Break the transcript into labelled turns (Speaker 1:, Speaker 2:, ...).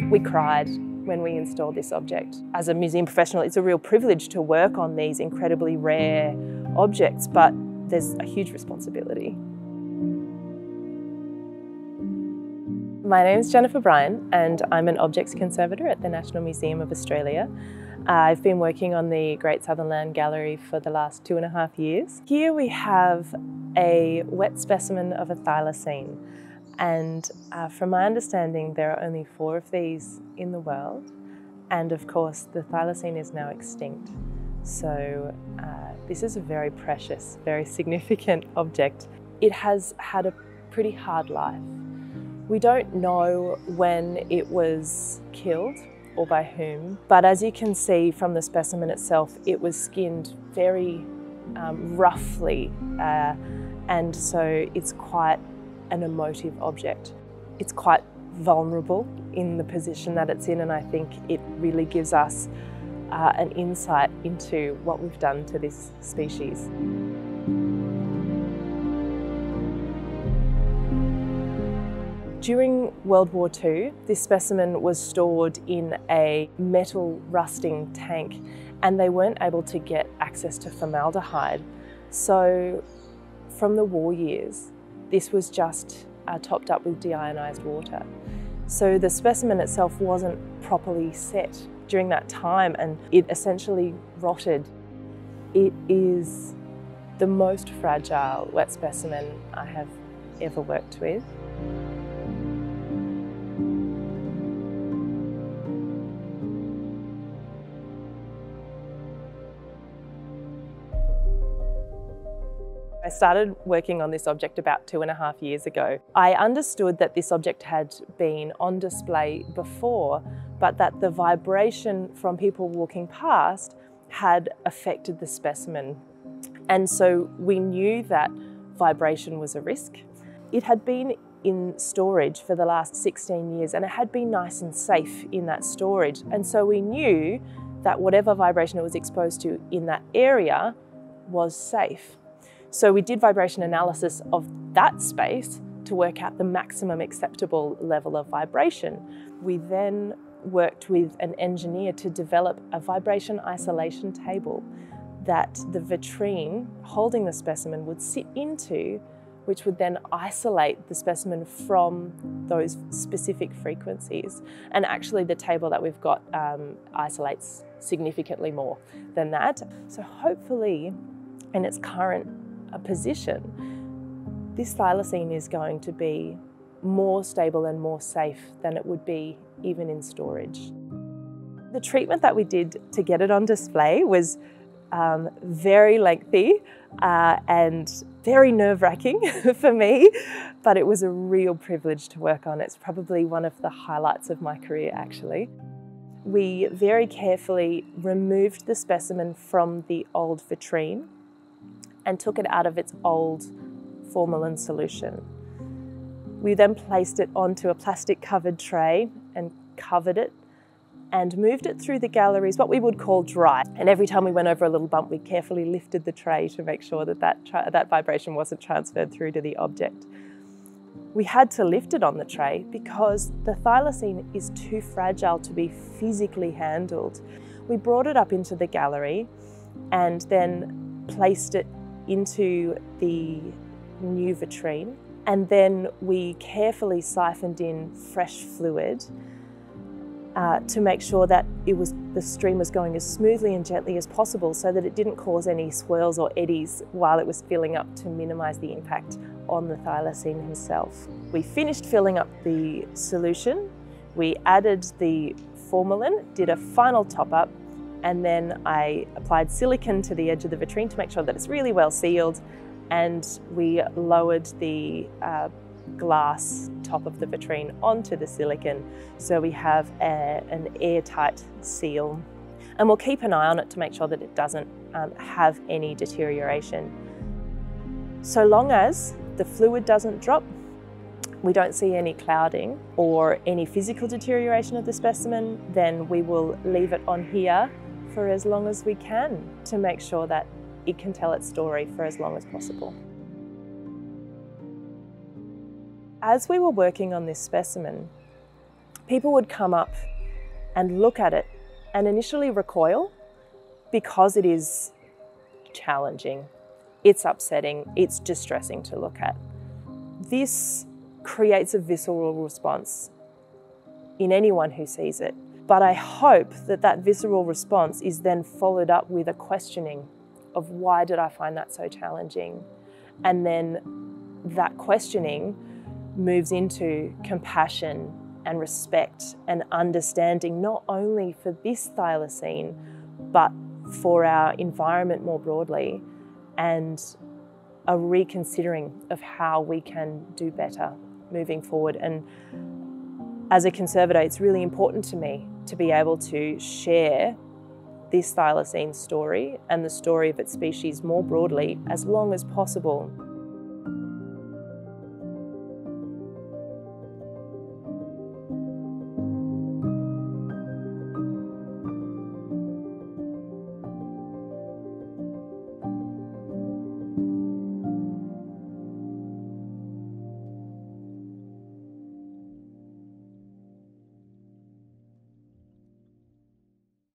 Speaker 1: We cried when we installed this object. As a museum professional, it's a real privilege to work on these incredibly rare objects, but there's a huge responsibility. My name is Jennifer Bryan and I'm an objects conservator at the National Museum of Australia. I've been working on the Great Southern Land Gallery for the last 2.5 years. Here we have a wet specimen of a thylacine, and from my understanding there are only 4 of these in the world, and of course the thylacine is now extinct. So this is a very precious, very significant object. It has had a pretty hard life. We don't know when it was killed or by whom, but as you can see from the specimen itself, it was skinned very roughly, and so it's quite an emotive object. It's quite vulnerable in the position that it's in, and I think it really gives us an insight into what we've done to this species. During World War II, this specimen was stored in a metal rusting tank, and they weren't able to get access to formaldehyde. So from the war years, this was just topped up with deionized water. So the specimen itself wasn't properly set during that time, and it essentially rotted. It is the most fragile wet specimen I have ever worked with. I started working on this object about 2.5 years ago. I understood that this object had been on display before, but that the vibration from people walking past had affected the specimen. And so we knew that vibration was a risk. It had been in storage for the last 16 years and it had been nice and safe in that storage. And so we knew that whatever vibration it was exposed to in that area was safe. So we did vibration analysis of that space to work out the maximum acceptable level of vibration. We then worked with an engineer to develop a vibration isolation table that the vitrine holding the specimen would sit into, which would then isolate the specimen from those specific frequencies. And actually the table that we've got isolates significantly more than that. So hopefully in its current position, this thylacine is going to be more stable and more safe than it would be even in storage. The treatment that we did to get it on display was very lengthy and very nerve-wracking for me, but it was a real privilege to work on. It's probably one of the highlights of my career, actually. We very carefully removed the specimen from the old vitrine and took it out of its old formalin solution. We then placed it onto a plastic covered tray and covered it and moved it through the galleries, what we would call dry. And every time we went over a little bump, we carefully lifted the tray to make sure that that vibration wasn't transferred through to the object. We had to lift it on the tray because the thylacine is too fragile to be physically handled. We brought it up into the gallery and then placed it into the new vitrine, and then we carefully siphoned in fresh fluid to make sure that the stream was going as smoothly and gently as possible so that it didn't cause any swirls or eddies while it was filling up, to minimise the impact on the thylacine himself. We finished filling up the solution, we added the formalin, did a final top up, and then I applied silicone to the edge of the vitrine to make sure that it's really well sealed, and we lowered the glass top of the vitrine onto the silicone so we have an airtight seal. And we'll keep an eye on it to make sure that it doesn't have any deterioration. So long as the fluid doesn't drop, we don't see any clouding or any physical deterioration of the specimen, then we will leave it on here for as long as we can to make sure that it can tell its story for as long as possible. As we were working on this specimen, people would come up and look at it and initially recoil because it is challenging, it's upsetting, it's distressing to look at. This creates a visceral response in anyone who sees it. But I hope that that visceral response is then followed up with a questioning of why did I find that so challenging? And then that questioning moves into compassion and respect and understanding, not only for this thylacine, but for our environment more broadly, and a reconsidering of how we can do better moving forward. And as a conservator, it's really important to me to be able to share this thylacine story and the story of its species more broadly as long as possible.